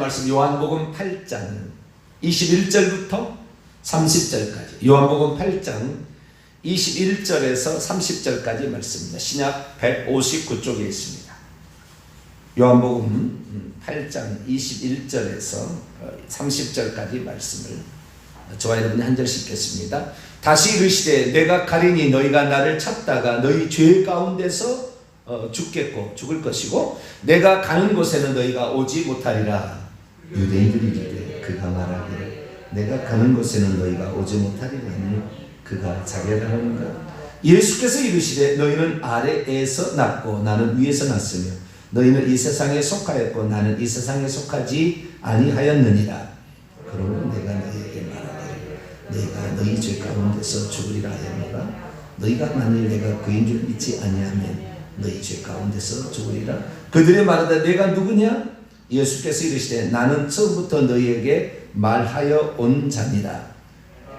말씀 요한복음 8장 21절부터 30절까지, 요한복음 8장 21절에서 30절까지 말씀입니다. 신약 159쪽에 있습니다. 요한복음 8장 21절에서 30절까지 말씀을 저와 여러분이 한 절씩 읽겠습니다. 다시 이르시되 내가 가리니 너희가 나를 찾다가 너희 죄 가운데서 죽겠고 죽을 것이고 내가 가는 곳에는 너희가 오지 못하리라. 유대인들이 이르되 그가 말하기를 내가 가는 곳에는 너희가 오지 못하리라니 그가 자기가 하는가. 예수께서 이르시되 너희는 아래에서 났고 나는 위에서 났으며 너희는 이 세상에 속하였고 나는 이 세상에 속하지 아니하였느니라. 그러므로 내가 너희에게 말하기를 너희가 너희 죄 가운데서 죽으리라 하였노라. 너희가 만일 내가 그인 줄 믿지 아니하면 너희 죄 가운데서 죽으리라. 그들이 말하되 내가 누구냐? 예수께서 이르시되 나는 처음부터 너희에게 말하여 온 자니라.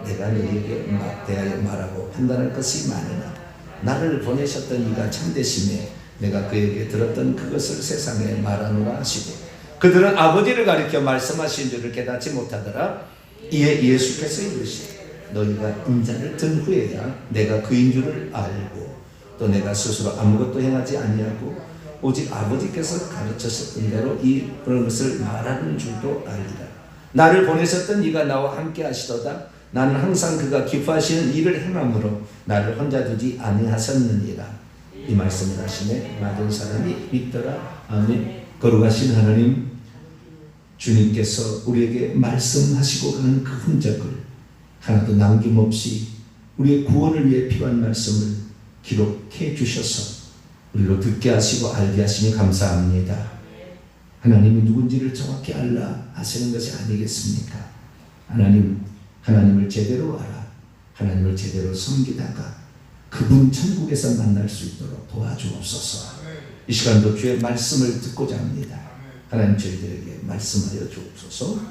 내가 너희에게 대하여 말하고 판단할 것이 많으나 나를 보내셨던 이가 참되심에 내가 그에게 들었던 그것을 세상에 말하노라 하시고 그들은 아버지를 가리켜 말씀하신 줄을 깨닫지 못하더라. 이에 예수께서 이르시되 너희가 인자를 든 후에야 내가 그인 줄을 알고 또 내가 스스로 아무것도 행하지 아니하고 오직 아버지께서 가르치셨던 대로 그런 것을 말하는 줄도 알리라. 나를 보내셨던 이가 나와 함께 하시도다. 나는 항상 그가 기뻐하시는 일을 행함으로 나를 혼자 두지 아니하셨느니라. 이 말씀을 하시네 많은 사람이 믿더라. 아멘. 거룩하신 하나님, 주님께서 우리에게 말씀하시고 가는 그 흔적을 하나도 남김없이 우리의 구원을 위해 필요한 말씀을 기록해 주셔서 우리로 듣게 하시고 알게 하시니 감사합니다. 하나님이 누군지를 정확히 알라 하시는 것이 아니겠습니까? 하나님을 제대로 알아 하나님을 제대로 섬기다가 그분 천국에서 만날 수 있도록 도와주옵소서. 이 시간도 주의 말씀을 듣고자 합니다. 하나님 저희들에게 말씀하여 주옵소서.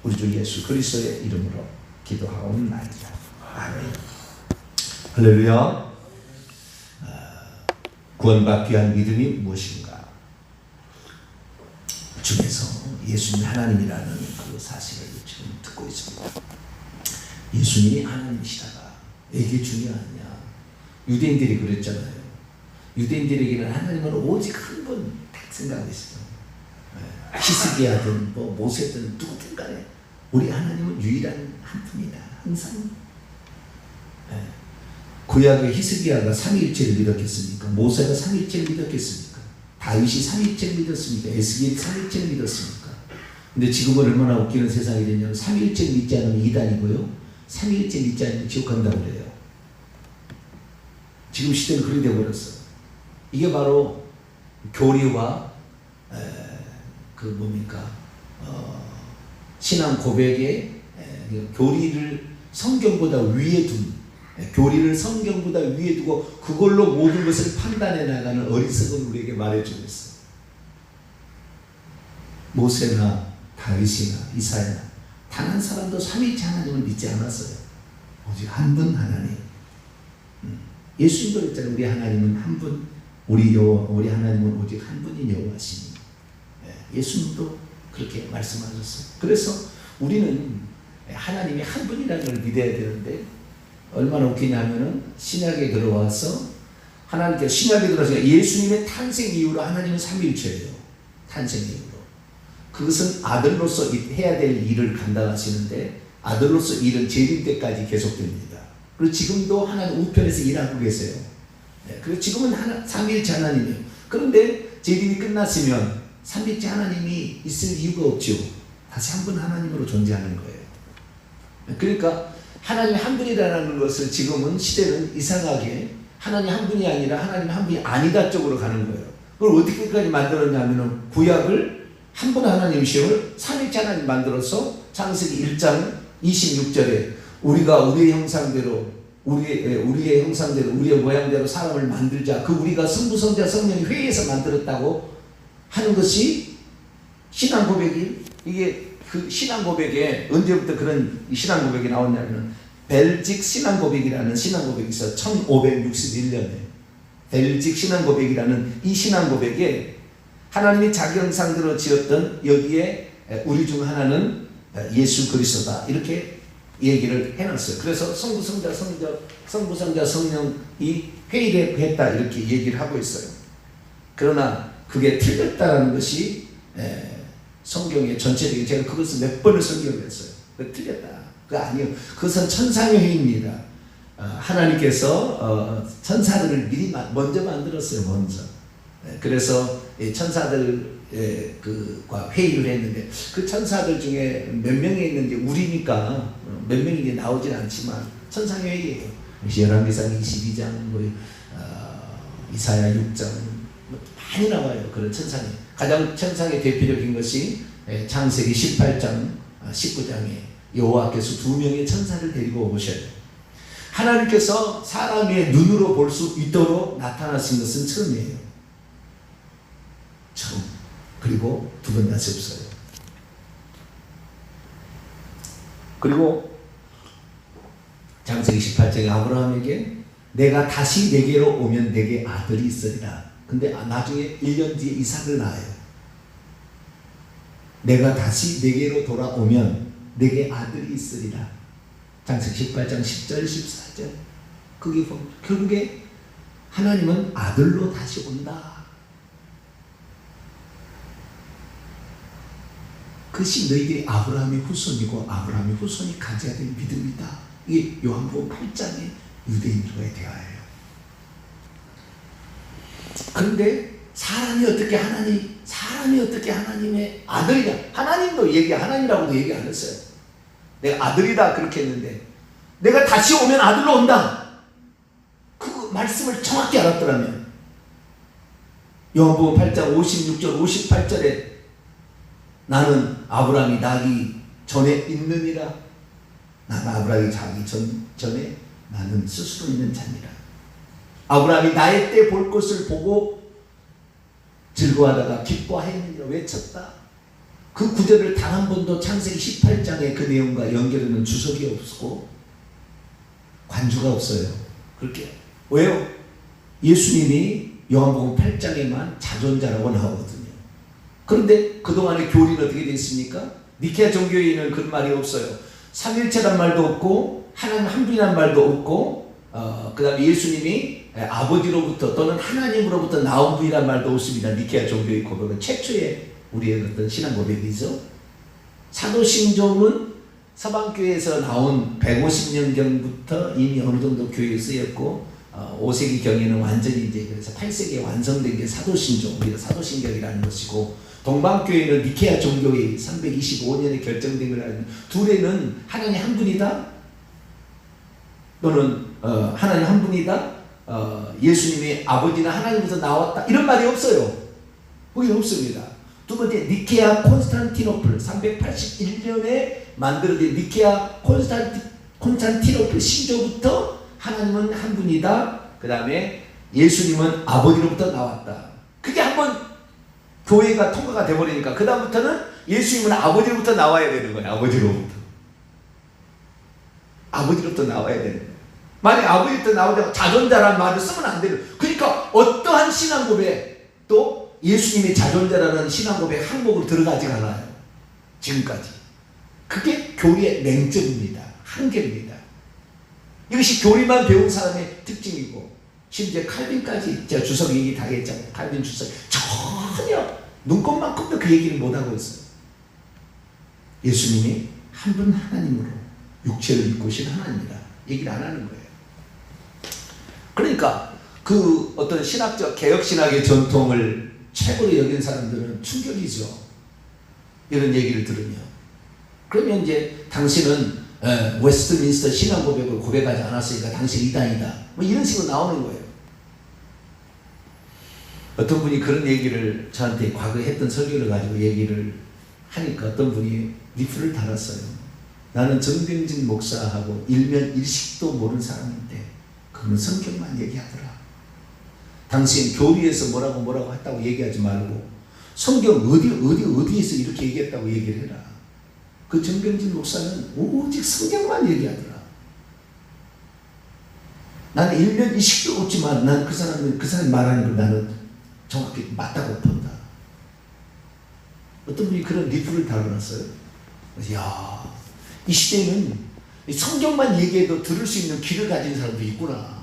우리 주 예수 그리스도의 이름으로 기도하옵나이다. 아멘. 할렐루야. 구원받기 위한 믿음이 무엇인가? 중에서 예수님이 하나님이라는 그 사실을 지금 듣고 있습니다. 예수님이 하나님이시다가 이게 중요하냐? 유대인들이 그랬잖아요. 유대인들에게는 하나님은 오직 한 분 딱 생각했어요. 히스기야든 뭐 모세든 누구든 간에 우리 하나님은 유일한 한 분이다. 항상. 구약의 히스기야가 삼위일체를 믿었겠습니까? 모세가 삼위일체를 믿었겠습니까? 다윗이 삼위일체를 믿었습니까? 에스겔이 삼위일체를 믿었습니까? 근데 지금은 얼마나 웃기는 세상이 됐냐면 삼위일체를 믿지 않으면 이단이고요. 삼위일체 믿지 않으면 지옥 간다고 그래요. 지금 시대는 그렇게 되어버렸어요. 이게 바로 교리와 신앙 고백의 교리를 성경보다 위에 둔 교리를 성경보다 위에 두고 그걸로 모든 것을 판단해 나가는 어리석은 우리에게 말해주고 있어요. 모세나 다윗이나 이사야 단 한 사람도 삼위일체 하나님을 믿지 않았어요. 오직 한 분 하나님. 예수님도 그랬잖아요. 우리 하나님은 한 분, 우리 하나님은 오직 한 분인 여호와시니. 예수님도 그렇게 말씀하셨어요. 그래서 우리는 하나님이 한 분이라는 걸 믿어야 되는데 얼마나 웃기냐면은 신약에 들어와서 하나님께서 신약에 들어와서 예수님의 탄생 이후로 하나님은 삼위일체예요. 탄생 이후로. 그것은 아들로서 해야 될 일을 감당하시는데 아들로서 일은 재림 때까지 계속됩니다. 그리고 지금도 하나님 우편에서 일하고 계세요. 그리고 지금은 삼위일체 하나님이에요. 그런데 재림이 끝났으면 삼위일체 하나님이 있을 이유가 없죠. 다시 한 분 하나님으로 존재하는 거예요. 그러니까 하나님 한 분이라는 것을 지금은 시대는 이상하게 하나님 한 분이 아니라 하나님 한 분이 아니다 쪽으로 가는 거예요. 그걸 어떻게까지 만들었냐면 구약을 한 분 하나님이시오 삼위일체 하나님 만들어서 창세기 1장 26절에 우리가 우리의 형상대로 우리의 형상대로 우리의 모양대로 사람을 만들자. 그 우리가 성부 성자 성령이 회의해서 만들었다고 하는 것이 신앙 고백이 이게 그 신앙 고백에 언제부터 그런 신앙 고백이 나왔냐면 벨직 신앙 고백이라는 신앙 고백이 있어. 1561년에 벨직 신앙 고백이라는 이 신앙 고백에 하나님이 자기 형상대로 지었던 여기에 우리 중 하나는 예수 그리스도다 이렇게 얘기를 해놨어요. 그래서 성부, 성자, 성령이 회의를 했다 이렇게 얘기를 하고 있어요. 그러나 그게 틀렸다는 것이 성경의 전체적인 제가 그것을 몇 번을 설교를 했어요. 틀렸다. 그거 아니에요. 그것은 천상의 회의입니다. 하나님께서 천사들을 미리 먼저 만들었어요. 먼저. 그래서 천사들과 회의를 했는데 그 천사들 중에 몇 명이 있는지 우리니까 몇 명인지 나오진 않지만 천상의 회의예요. 열왕기상 22장, 이사야 6장 많이 나와요. 그런 천상이. 가장 천상의 대표적인 것이 창세기 18장, 19장에 여호와께서 2명의 천사를 데리고 오셔요. 하나님께서 사람의 눈으로 볼 수 있도록 나타나신 것은 처음이에요. 처음. 그리고 두 번 다시 없어요. 그리고 창세기 18장에 아브라함에게 내가 다시 내게로 오면 내게 아들이 있으리라. 근데 나중에 1년 뒤에 이삭을 낳아요. 내가 다시 내게로 돌아오면 내게 아들이 있으리라. 창세기 18장 10절 14절. 그게 결국에 하나님은 아들로 다시 온다. 그것이 너희들이 아브라함의 후손이고 아브라함의 후손이 가져야 될 믿음이다. 이게 요한복음 8장의 유대인들과의 대화예요. 그런데 사람이 어떻게 하나님의 아들이냐? 하나님이라고도 얘기 안 했어요. 내가 아들이다 그렇게 했는데 내가 다시 오면 아들로 온다. 그 말씀을 정확히 알았더라면 요한복음 8장 56절 58절에 나는 아브라함이 나기 전에 있느니라. 나는 아브라함이 자기 전에 나는 스스로 있는 자니라. 아브라함이 나의 때 볼 것을 보고 즐거워하다가 기뻐하였느니라 외쳤다. 그 구절을 단 한 번도 창세기 18장의 그 내용과 연결하는 주석이 없고 관주가 없어요. 그렇게. 왜요? 예수님이 요한복음 8장에만 자존자라고 나오거든요. 그런데 그동안의 교리는 어떻게 되어 있습니까? 니케아 종교에는 그런 말이 없어요. 삼일체란 말도 없고 하나님 한 분이란 말도 없고 그 다음에 예수님이 아버지로부터 또는 하나님으로부터 나온 분이란 말도 없습니다. 니케아 종교의 고백은 최초의 우리의 어떤 신앙 고백이죠. 사도신조는 서방교회에서 나온 150년경부터 이미 어느 정도 교회에 쓰였고 5세기경에는 완전히 이제 그래서 8세기에 완성된 게 사도신조, 우리가 사도신경이라는 것이고 동방교회는 니케아 종교의 325년에 결정된 거라는 둘에는 하나님 한 분이다 또는 하나님 한 분이다 예수님이 아버지나 하나님으로부터 나왔다 이런 말이 없어요. 거기 없습니다. 두 번째 니케아 콘스탄티노플 381년에 만들어진 니케아 콘스탄티노플 신조부터 하나님은 한 분이다. 그 다음에 예수님은 아버지로부터 나왔다. 그게 한번 교회가 통과가 돼버리니까 그 다음부터는 예수님은 아버지로부터 나와야 되는 거예요. 아버지로부터 나와야 되는 거예요. 만약 아버지로부터 나오다가 자존자라는 말을 쓰면 안 돼요. 그러니까 어떠한 신앙 고백도 예수님이 자존자라는 신앙 고백 항목으로 들어가지가 않아요. 지금까지. 그게 교리의 맹점입니다. 한계입니다. 이것이 교리만 배운 사람의 특징이고 심지어 칼빈까지 제가 주석 얘기 다 했잖아요. 칼빈 주석 전혀 눈꼽만큼도 그 얘기를 못하고 있어요. 예수님이 한 분 하나님으로 육체를 입고 오신 하나님이다. 얘기를 안 하는 거예요. 그러니까 그 어떤 신학적 개혁신학의 전통을 최고로 여긴 사람들은 충격이죠. 이런 얘기를 들으면. 그러면 이제 당신은 웨스트민스터 신앙 고백을 고백하지 않았으니까 당신 이단이다. 뭐 이런 식으로 나오는 거예요. 어떤 분이 그런 얘기를 저한테 과거에 했던 설교를 가지고 얘기를 하니까 어떤 분이 리플을 달았어요. 나는 정병진 목사하고 일면 일식도 모르는 사람인데 그건 성경만 얘기하더라. 당신 교리에서 뭐라고 했다고 얘기하지 말고 성경 어디에서 이렇게 얘기했다고 얘기를 해라. 그 정병진 목사는 오직 성경만 얘기하더라. 나는 일면 일식도 없지만 난 그 사람이 말하는 걸 나는 정확히 맞다고 본다. 어떤 분이 그런 리플을 달아놨어요. 이야, 이 시대에는 성경만 얘기해도 들을 수 있는 귀를 가진 사람도 있구나.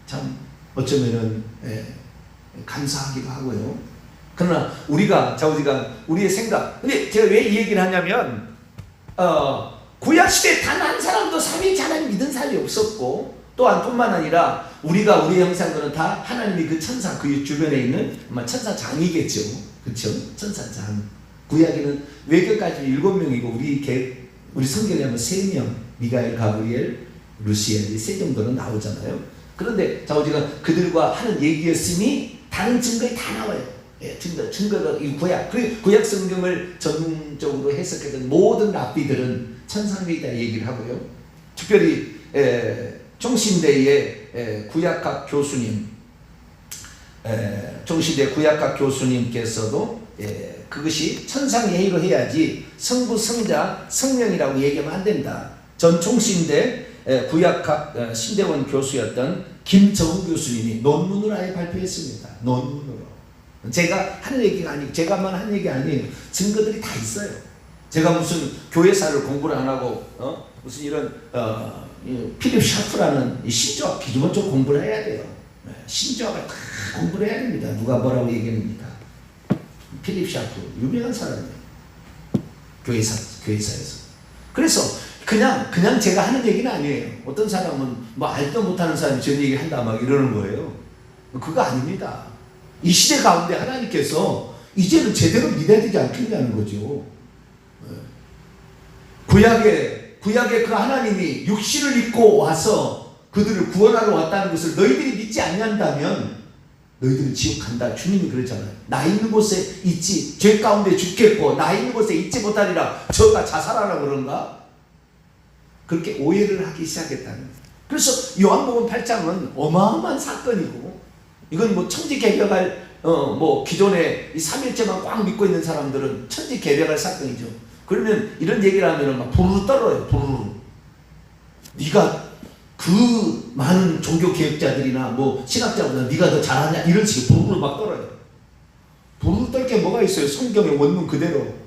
참 어쩌면은 감사하기도 하고요. 그러나 우리가 우리의 생각. 근데 제가 왜 이 얘기를 하냐면 구약 시대 단 한 사람도 삼위일체 하나님 믿은 사람이 없었고, 또한 뿐만 아니라 우리가 우리의 형상들은 다 하나님이 그 천사 그 주변에 있는 아마 천사장이겠죠. 그렇죠? 천사장. 구약에는 외계까지 7명이고 우리 성경에 하면 3명, 미가엘, 가브리엘, 루시엘, 이 3 정도는 나오잖아요. 그런데 우리가 그들과 하는 얘기였으니 다른 증거에 다 나와요. 증거가 이 구약 성경을 전문적으로 해석했던 모든 랍비들은 천상계이다 얘기를 하고요. 특별히 종신대의 구약학 교수님, 종신대 구약학 교수님께서도 그것이 천상예의로 해야지 성부, 성자, 성령이라고 얘기하면 안 된다. 전 종신대 구약학 신대원 교수였던 김정우 교수님이 논문을 아예 발표했습니다. 논문으로. 제가 하는 얘기가 아니고, 제가만 하는 얘기 아니에요. 증거들이 다 있어요. 제가 무슨 교회사를 공부를 안 하고 무슨 이런 필립 샤프라는 신조학 기본적으로 공부를 해야 돼요. 신조학을 다 공부를 해야 됩니다. 누가 뭐라고 얘기합니까? 필립 샤프 유명한 사람이에요. 교회사에서. 그래서 그냥 제가 하는 얘기는 아니에요. 어떤 사람은 뭐 알도 못하는 사람이 전 얘기를 한다 막 이러는 거예요. 그거 아닙니다. 이 시대 가운데 하나님께서 이제는 제대로 믿어야 되지 않겠냐는 거죠. 구약에 그 하나님이 육신을 입고 와서 그들을 구원하러 왔다는 것을 너희들이 믿지 않는다면 너희들은 지옥 간다. 주님이 그랬잖아요. 나 있는 곳에 있지, 죄 가운데 죽겠고 나 있는 곳에 있지 못하리라. 저가 자살하라 그런가? 그렇게 오해를 하기 시작했다는 거예요. 그래서 요한복음 8장은 어마어마한 사건이고, 이건 뭐 천지개벽할 뭐 기존에 이 삼일체만 꽉 믿고 있는 사람들은 천지개벽할 사건이죠. 그러면 이런 얘기를 하면은 막 부르르 떨어요. 부르르. 네가 그 많은 종교 개혁자들이나 뭐 신학자보다 네가 더 잘하냐 이런 식으로 부르르 막 떨어요. 부르르 떨 게 뭐가 있어요? 성경의 원문 그대로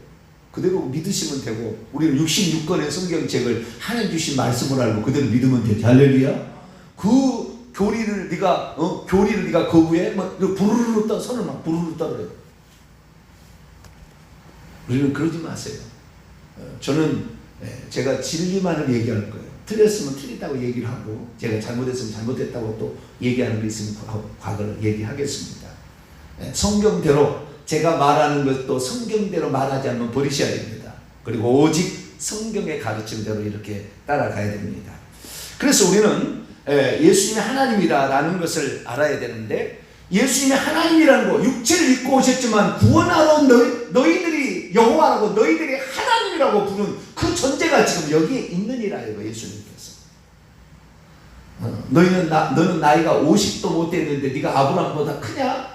믿으시면 되고, 우리는 66권의 성경책을 하나님 주신 말씀을 알고 그대로 믿으면 되죠. 할렐루야. 그 교리를 네가 거부해? 막 부르르 떠 손을 막 부르르 떨어요. 우리는 그러지 마세요. 저는 제가 진리만을 얘기할 거예요. 틀렸으면 틀렸다고 얘기를 하고, 제가 잘못했으면 잘못했다고 또 얘기하는 게 있으면 과거를 얘기하겠습니다. 성경대로 제가 말하는 것도 성경대로 말하지 않으면 버리셔야 됩니다. 그리고 오직 성경의 가르침대로 이렇게 따라가야 됩니다. 그래서 우리는 예수님이 하나님이라는 것을 알아야 되는데, 예수님이 하나님이라는 거, 육체를 입고 오셨지만 구원하러 너희들이 여호와라고 너희들이 하나님이라고 부른 그 존재가 지금 여기에 있느니라 이거 예수님께서. 너는 나이가 50도 못 됐는데 네가 아브라함보다 크냐?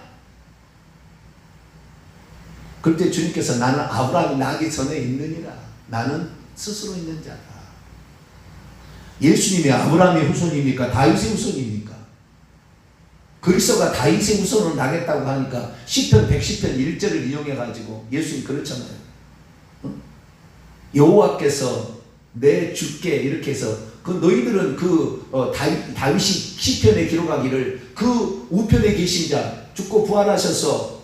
그때 주님께서 나는 아브라함이 나기 전에 있느니라. 나는 스스로 있는 자다. 예수님이 아브라함의 후손입니까? 다윗의 후손입니까? 그리스도가 다윗의 후손으로 나겠다고 하니까 시편 110편 1절을 인용해가지고 예수님 그렇잖아요. 여호와께서 내 주께 이렇게 해서 너희들은 다윗이 시편에 기록하기를 그 우편에 계신 자 죽고 부활하셔서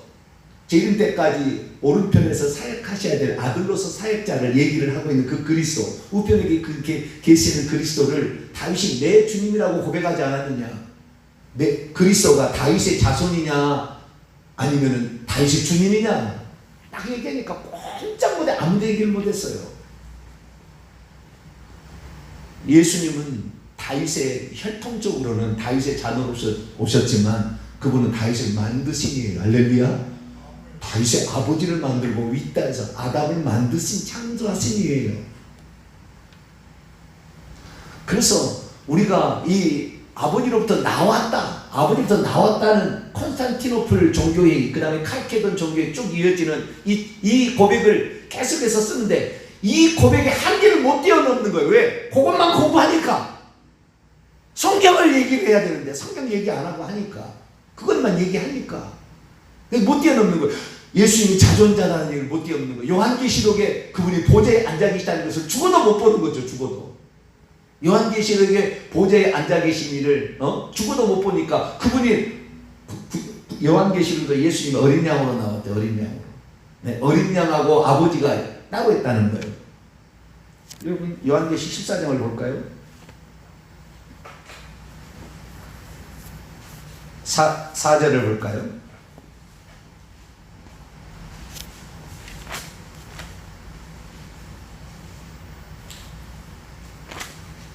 재림 때까지 오른편에서 사역하셔야 될 아들로서 사역자를 얘기를 하고 있는 그 그리스도, 우편에 그렇게 계시는 그리스도를 다윗이 내 주님이라고 고백하지 않았느냐? 그리스도가 다윗의 자손이냐 아니면은 다윗의 주님이냐? 딱 얘기하니까 꼼짝 못해 아무도 얘기를 못했어요. 예수님은 다윗의 혈통적으로는 다윗의 자손으로서 오셨지만 그분은 다윗을 만드신 이에요. 할렐루야. 다윗의 아버지를 만들고 윗다에서 아담을 만드신 창조하신 이에요. 그래서 우리가 이 아버지로부터 나왔다는 콘스탄티노플 종교의, 그 다음에 칼케돈 종교에 쭉 이어지는 이 고백을 계속해서 쓰는데, 이 고백의 한계를 못 뛰어넘는 거예요. 왜? 그것만 공부하니까. 성경을 얘기를 해야 되는데 성경 얘기 안 하고 하니까, 그것만 얘기하니까 못 뛰어넘는 거예요. 예수님이 자존자라는 얘기를 못 뛰어넘는 거예요. 요한계시록에 그분이 보좌에 앉아 계시다는 것을 죽어도 못 보는 거죠. 죽어도. 요한계시록에 보좌에 앉아 계신 이를 죽어도 못 보니까 그분이 요한계시록도 예수님이 어린 양으로 나왔대요. 어린 양으로. 네, 어린 양하고 아버지가 따로 있다는 거예요. 여러분 요한계시 14장을 볼까요? 4절을 볼까요?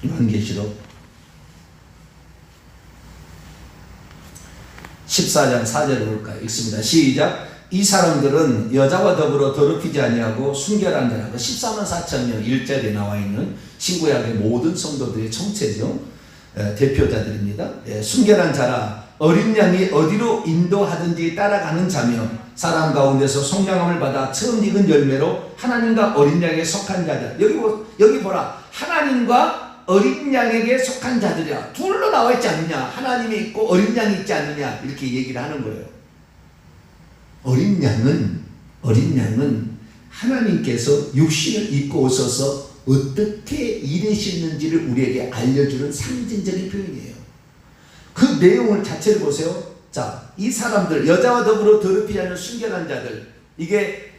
요한계시록 14장 4절을 볼까요? 읽습니다. 시작. 이 사람들은 여자와 더불어 더럽히지 아니하고 순결한 자라. 14만 4천 명 1절에 나와 있는 신구약의 모든 성도들의 총체죠. 대표자들입니다. 순결한 자라. 어린 양이 어디로 인도하든지 따라가는 자며 사람 가운데서 속량함을 받아 처음 익은 열매로 하나님과 어린 양에 속한 자들. 여기 보라. 하나님과 어린 양에게 속한 자들이야. 둘로 나와 있지 않느냐. 하나님이 있고 어린 양이 있지 않느냐. 이렇게 얘기를 하는 거예요. 어린 양은 하나님께서 육신을 입고 오셔서 어떻게 일하시는지를 우리에게 알려주는 상징적인 표현이에요. 그 내용을 자체를 보세요. 자, 이 사람들, 여자와 더불어 더럽히지 않는 순결한 자들, 이게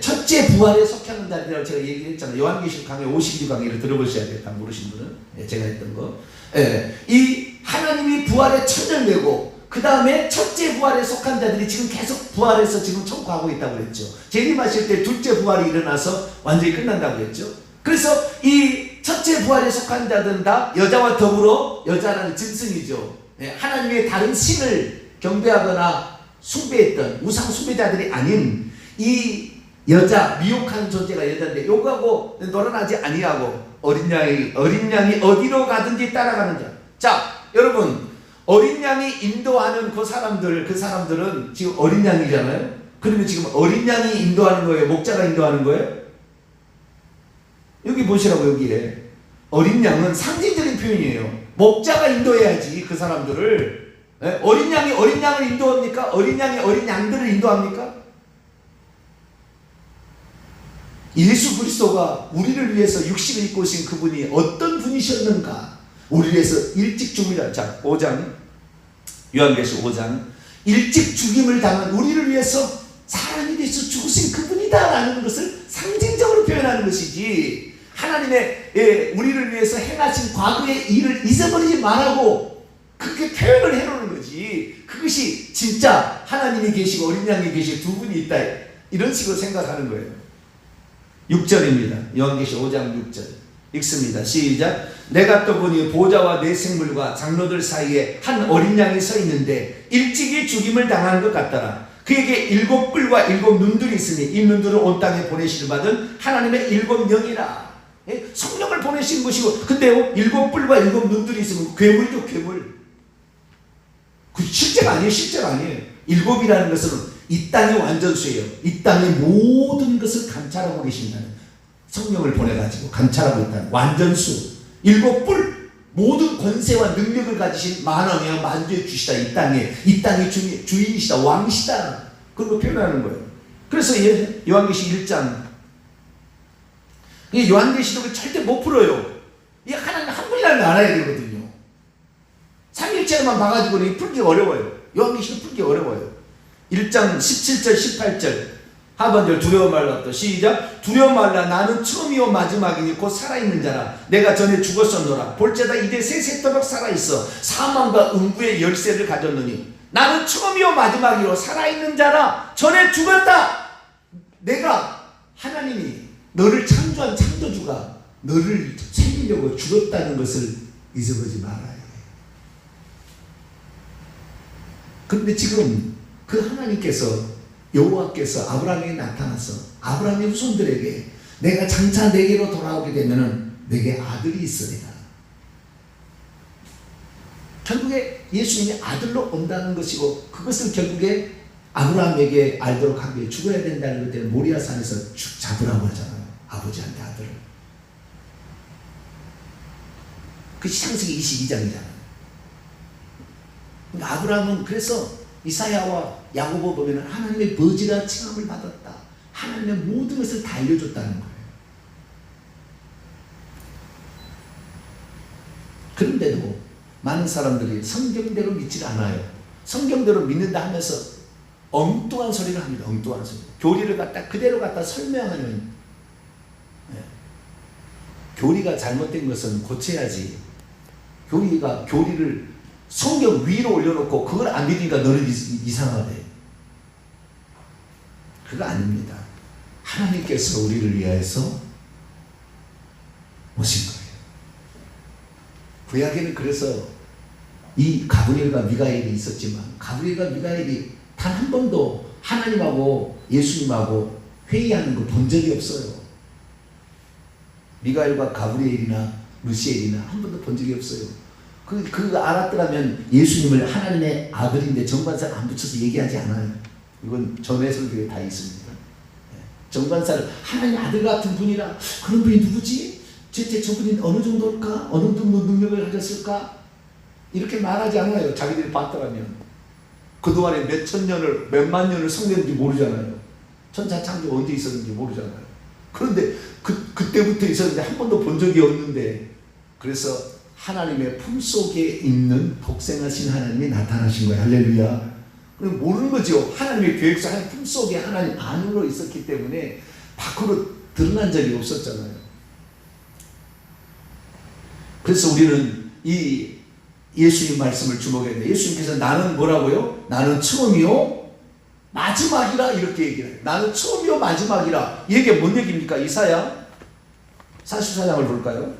첫째 부활에 속하는 자들이라고 제가 얘기했잖아요. 요한계시록 강의 52강의를 들어보셔야겠다. 모르신 분은 제가 했던 거. 이 하나님이 부활의 첫을 내고 그 다음에 첫째 부활에 속한 자들이 지금 계속 부활해서 지금 청구하고 있다고 그랬죠. 재림하실 때 둘째 부활이 일어나서 완전히 끝난다고 그랬죠. 그래서 이 첫째 부활에 속한 자들은 다 여자와 더불어, 여자라는 짐승이죠. 하나님의 다른 신을 경배하거나 숭배했던 우상 숭배자들이 아닌 이 여자, 미혹한 존재가 여자인데 요거하고 놀아나지 아니하고 어린 양이 어디로 가든지 따라가는 자. 자, 여러분 어린 양이 인도하는 그 사람들은 지금 어린 양이잖아요. 그러면 지금 어린 양이 인도하는 거예요? 목자가 인도하는 거예요? 여기 보시라고. 여기에 어린 양은 상징적인 표현이에요. 목자가 인도해야지 그 사람들을. 어린 양이 어린 양을 인도합니까? 어린 양이 어린 양들을 인도합니까? 예수 그리스도가 우리를 위해서 육신을 입고 오신 그분이 어떤 분이셨는가? 우리를 위해서 일찍 죽음을 자 5장 요한계시록 5장 일찍 죽임을 당한 우리를 위해서 사람이 돼서 죽으신 그분이다라는 것을 상징적으로 표현하는 것이지, 하나님의 우리를 위해서 행하신 과거의 일을 잊어버리지 말라고 그렇게 표현을 해놓는 거지. 그것이 진짜 하나님이 계시고 어린 양이 계시고 두 분이 있다 이런 식으로 생각하는 거예요. 6절입니다. 요한계시록 5장 6절 읽습니다. 시작. 내가 또 보니 보좌와 네 생물과 장로들 사이에 한 어린 양이 서 있는데 일찍이 죽임을 당한 것 같더라. 그에게 7 뿔과 7 눈들이 있으니 이 눈들은 온 땅에 보내시를 받은 하나님의 7 영이라. 성령을 보내신 것이고, 근데요 7 뿔과 7 눈들이 있으면 괴물이죠. 괴물. 그 실제가 아니에요. 실제가 아니에요. 7이라는 것은 이 땅의 완전수예요. 이 땅의 모든 것을 감찰하고 계신다는, 성령을 보내가지고 감찰하고 있다는 완전수. 7 뿔, 모든 권세와 능력을 가지신 만왕의 만주의 주시다. 이 땅의 주인이시다. 왕이시다. 그런 거 표현하는 거예요. 그래서 요한계시록 1장, 요한계시록을 절대 못 풀어요. 이 하나님 한 분이라는 걸 알아야 되거든요. 삼일체만 봐가지고는 풀기 어려워요. 요한계시록 풀기 어려워요. 1장 17절 18절 하반절 두려워 말라. 또 시작. 두려워 말라. 나는 처음이요 마지막이니 곧 살아있는 자라. 내가 전에 죽었었노라. 볼지어다 이제 세세토록 살아있어 사망과 음부의 열쇠를 가졌느니 나는 처음이요 마지막이요 살아있는 자라. 전에 죽었다. 내가, 하나님이 너를 창조한 창조주가 너를 살리려고 죽었다는 것을 잊어버리지 말아야 해. 그런데 지금 그 하나님께서, 여호와께서 아브라함에게 나타나서 아브라함의 후손들에게 내가 장차 내게로 돌아오게 되면은 내게 아들이 있으리라. 결국에 예수님이 아들로 온다는 것이고, 그것을 결국에 아브라함에게 알도록 하기 위해 죽어야 된다는 것 때문에 모리아산에서 잡으라고 하잖아요. 아버지한테 아들을. 그 창세기 22장이잖아요. 그러니까 아브라함은 그래서 이사야와 야고보 보면 하나님의 버지라 칭함을 받았다. 하나님의 모든 것을 다 알려줬다는 거예요. 그런데도 많은 사람들이 성경대로 믿질 않아요. 성경대로 믿는다 하면서 엉뚱한 소리를 합니다. 엉뚱한 소리. 교리를 갖다 그대로 갖다 설명하는. 교리가 잘못된 것은 고쳐야지. 교리를 성경 위로 올려놓고 그걸 안 믿으니까 너는 이상하대. 그거 아닙니다. 하나님께서 우리를 위하여서 오신 거예요. 구약에는 그래서 이 가브리엘과 미가엘이 있었지만 가브리엘과 미가엘이 단 한 번도 하나님하고 예수님하고 회의하는 거 본 적이 없어요. 미가엘과 가브리엘이나 루시엘이나 한 번도 본 적이 없어요. 그 알았더라면 예수님을 하나님의 아들인데 정관사를 안 붙여서 얘기하지 않아요. 이건 전에 설교에 다 있습니다. 정관사를 하나님의 아들 같은 분이라. 그런 분이 누구지? 저분이 어느 정도일까? 어느 정도 능력을 가졌을까? 이렇게 말하지 않아요. 자기들이 봤더라면. 그동안에 몇천 년을, 몇만 년을 성경인지 모르잖아요. 천사 창조 언제 있었는지 모르잖아요. 그런데 그때부터 있었는데 한 번도 본 적이 없는데, 그래서 하나님의 품속에 있는 독생하신 하나님이 나타나신 거예요. 할렐루야. 그럼 모르는 거죠. 하나님의 계획상 하나님 품속에 하나님 안으로 있었기 때문에 밖으로 드러난 적이 없었잖아요. 그래서 우리는 이 예수님 말씀을 주목해야 돼요. 예수님께서 나는 뭐라고요? 나는 처음이요 마지막이라 이렇게 얘기해요. 나는 처음이요 마지막이라. 이게 뭔 얘기입니까? 이사야 44장을 볼까요?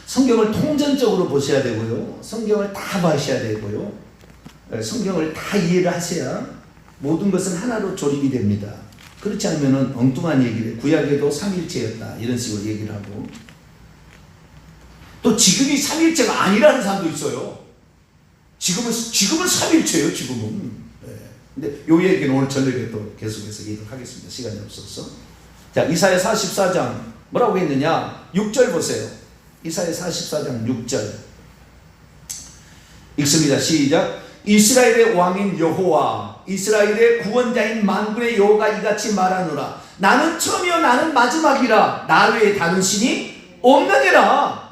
성경을 통전적으로 보셔야 되고요. 성경을 다 봐셔야 되고요. 성경을 다 이해를 하셔야 모든 것은 하나로 조립이 됩니다. 그렇지 않으면 엉뚱한 얘기를, 구약에도 삼일체였다 이런 식으로 얘기를 하고, 또 지금이 삼일체가 아니라는 사람도 있어요. 지금은 삼일체예요. 지금은. 근데 요 얘기는 오늘 저녁에 또 계속해서 얘기를 하겠습니다. 시간이 없어서. 자, 이사야 44장 뭐라고 했느냐? 6절 보세요. 이사야 44장 6절 읽습니다. 시작. 이스라엘의 왕인 여호와, 이스라엘의 구원자인 만군의 여호와가 이같이 말하노라. 나는 처음이요 나는 마지막이라. 나 외에 다른 신이 없느니라.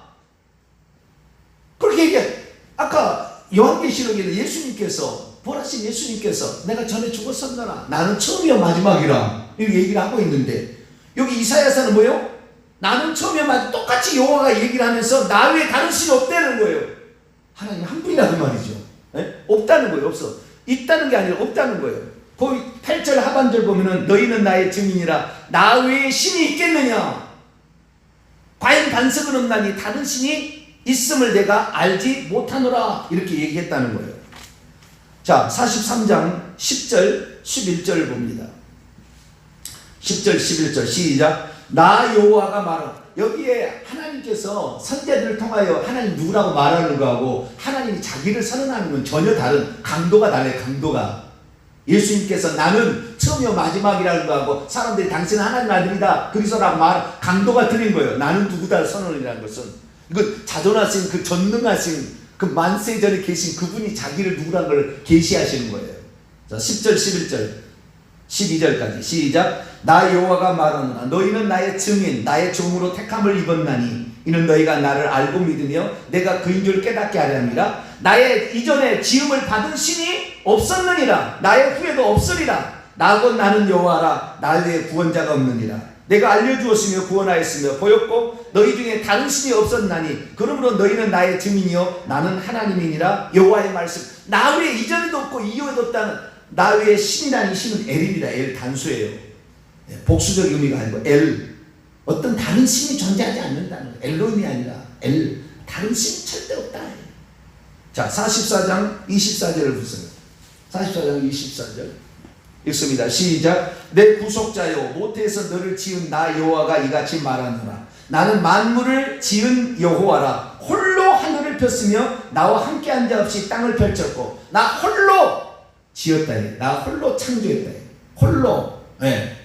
그렇게 얘기해. 아까 요한계시록에는 예수님께서, 보라신 예수님께서 내가 전에 죽었었나라. 나는 처음이요 마지막이라. 이렇게 얘기를 하고 있는데, 여기 이사야서는 뭐예요? 나는 처음이요 마지막. 똑같이 여호와가 얘기를 하면서 나 외에 다른 신이 없다는 거예요. 하나님 한 분이라는 말이죠. 네? 없다는 거예요. 없어. 있다는 게 아니라 없다는 거예요. 거기 8절 하반절 보면은 너희는 나의 증인이라. 나 외에 신이 있겠느냐? 과연 반석은 없나니 다른 신이 있음을 내가 알지 못하노라. 이렇게 얘기했다는 거예요. 자, 43장 10절 11절 봅니다. 10절 11절 시작. 나 여호와가 말하. 여기에 하나님께서 선지자들을 통하여 하나님 누구라고 말하는 거하고 하나님이 자기를 선언하는 건 전혀 다른, 강도가 달라요. 강도가. 예수님께서 나는 처음이요 마지막이라는 거하고 사람들이 당신은 하나님 아들이다 그리스도라고 말, 강도가 틀린 거예요. 나는 누구다 선언이라는 것은. 이건 자존하신 그 전능하신 그 만세 전에 계신 그분이 자기를 누구라는 걸 계시하시는 거예요. 자, 10절 11절 12절까지 시작. 나 여호와가 말하노라. 너희는 나의 증인 나의 종으로 택함을 입었나니 이는 너희가 나를 알고 믿으며 내가 그인 줄 깨닫게 하려 함이라. 나의 이전에 지음을 받은 신이 없었느니라. 나의 후에도 없으리라. 나 곧 나는 여호와라. 나 외에 구원자가 없느니라. 내가 알려주었으며 구원하였으며 보였고 너희 중에 다른 신이 없었나니 그러므로 너희는 나의 증인이요 나는 하나님이니라. 여호와의 말씀. 나 외에 이전에도 없고 이후에도 없다는 나 외에 신이라는 신은 엘입니다. 엘 단수예요. 복수적 의미가 아니고 엘. 어떤 다른 신이 존재하지 않는다는 거예요. 엘로힘이 아니라 엘. 다른 신이 절대 없다. 자, 44장 24절을 보세요. 44장 24절 읽습니다. 시작. 내 구속자여 모태에서 너를 지은 나 여호와가 이같이 말하노라. 나는 만물을 지은 여호와라. 홀로 하늘을 폈으며 나와 함께한 자 없이 땅을 펼쳤고 나 홀로 지었다. 나 홀로 창조했다. 홀로. 네.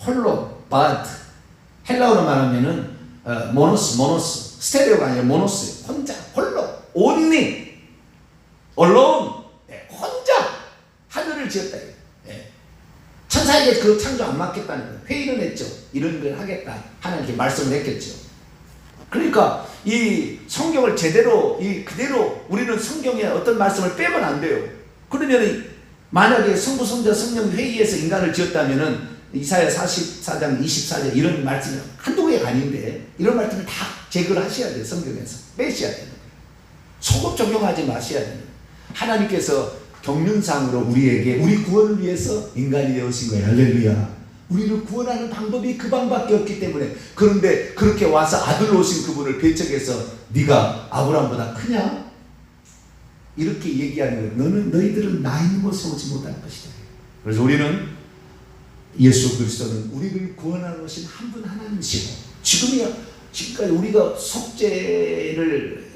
홀로. but 헬라어로 말하면은 모노스 스테레오가 아니라 모노스 혼자 홀로 only alone 네. 혼자 만약에 그 창조 안 맞겠다는 거예요. 회의는 했죠. 이런 걸 하겠다. 하나님께 말씀을 했겠죠. 그러니까 이 성경을 제대로 그대로 우리는 성경에 어떤 말씀을 빼면 안 돼요. 그러면 만약에 성부 성자 성령 회의에서 인간을 지었다면은 이사야 44장 24절 이런 말씀이 한두 개가 아닌데 이런 말씀을 다 제거를 하셔야 돼요. 성경에서 빼셔야 돼요. 소급 적용하지 마셔야 돼요. 하나님께서 경륜상으로 우리에게 우리 구원을 위해서 인간이 되어신 거예요. 할렐루야. 우리를 구원하는 방법이 그 방밖에 없기 때문에. 그런데 그렇게 와서 아들 오신 그분을 배척해서 네가 아브라함보다 크냐? 이렇게 얘기하는 거예요. 너희들은 나 있는 곳에 오지 못할 것이다. 그래서 우리는 예수 그리스도는 우리를 구원하러 오신 한 분 하나님이시고 지금까지 우리가 속죄를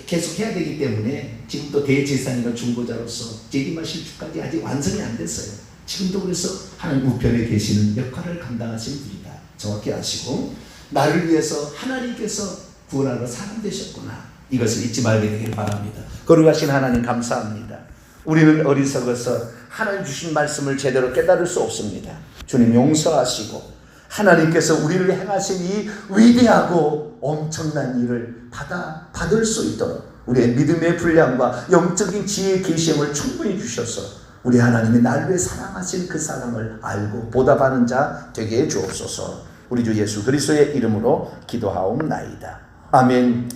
계속 해야 되기 때문에 지금도 대제사장이나 중보자로서 재림하실 주까지 아직 완성이 안 됐어요. 지금도 그래서 하나님 우편에 계시는 역할을 감당하신 분이다. 정확히 아시고 나를 위해서 하나님께서 구원하러 사람 되셨구나. 이것을 잊지 말게 되길 바랍니다. 거룩하신 하나님 감사합니다. 우리는 어리석어서 하나님 주신 말씀을 제대로 깨달을 수 없습니다. 주님 용서하시고 하나님께서 우리를 행하신 이 위대하고 엄청난 일을 받을 수 있도록 우리의 믿음의 분량과 영적인 지혜의 계시함을 충분히 주셔서 우리 하나님이 나를 위해 사랑하신 그 사랑을 알고 보답하는 자 되게 해 주옵소서. 우리 주 예수 그리스도의 이름으로 기도하옵나이다. 아멘.